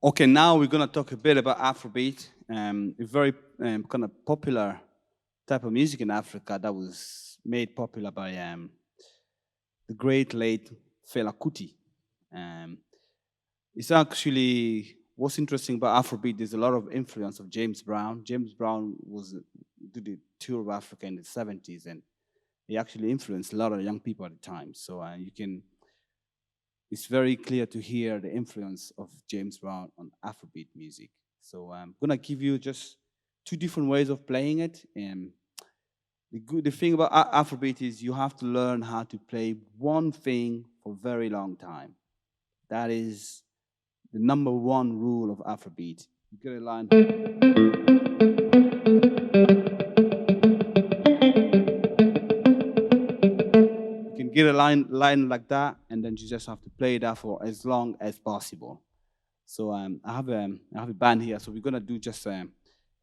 Okay, now we're gonna talk a bit about Afrobeat, a very kind of popular type of music in Africa that was made popular by the great late Fela Kuti. It's actually what's interesting about Afrobeat. There's a lot of influence of James Brown. James Brown did the tour of Africa in the 70s, and he actually influenced a lot of young people at the time. So it's very clear to hear the influence of James Brown on Afrobeat music. So I'm gonna give you just two different ways of playing it. The thing about Afrobeat is you have to learn how to play one thing for a very long time. That is the number one rule of Afrobeat. You get a line. Get a line like that, and then you just have to play that for as long as possible. So I have a band here, so we're gonna do just a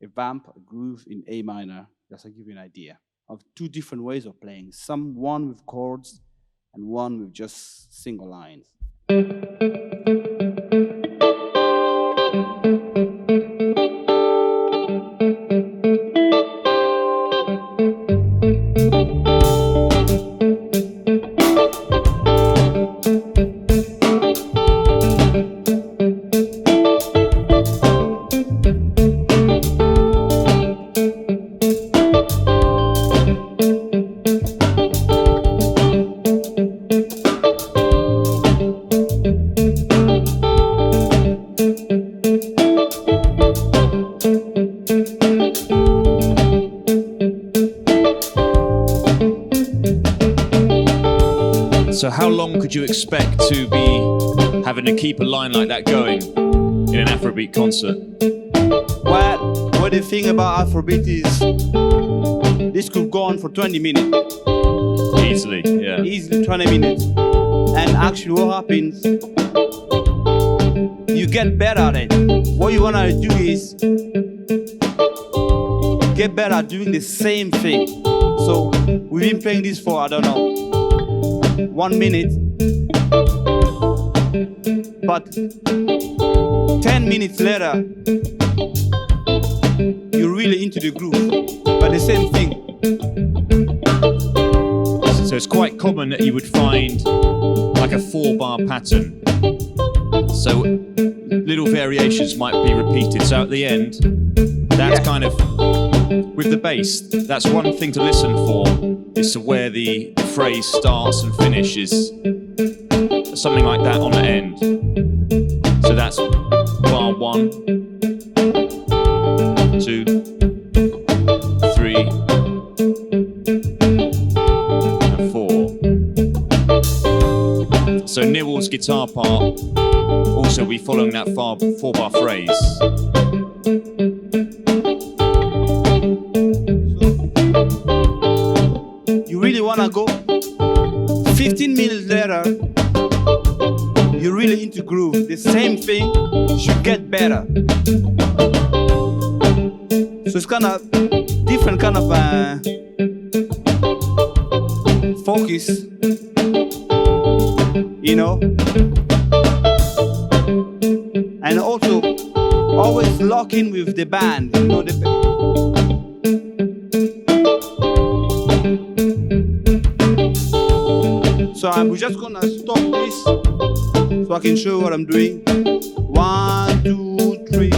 vamp, a groove in A minor, just to give you an idea of two different ways of playing. One with chords, and one with just single lines. So how long could you expect to be having to keep a line like that going in an Afrobeat concert? Well, what the thing about Afrobeat is this could go on for 20 minutes. Easily, yeah. Easily 20 minutes. And actually what happens, you get better at it. What you want to do is get better at doing the same thing. So we've been playing this for, I don't know, 1 minute, but 10 minutes later, you're really into the groove, but the same thing. So it's quite common that you would find like a 4-bar pattern. So little variations might be repeated. So at the end, that's kind of, with the bass, that's one thing to listen for, is to where the phrase starts and finishes. Something like that on the end. So that's bar 1, 2, 3, and 4. So Newell's guitar part also be following that 4-bar phrase. You really want to go 15 minutes later, you're really into groove. The same thing should get better. So it's kind of different kind of focus, you know. And also always lock in with the band, you know. So we're just gonna stop this so I can show you what I'm doing. 1, 2, 3.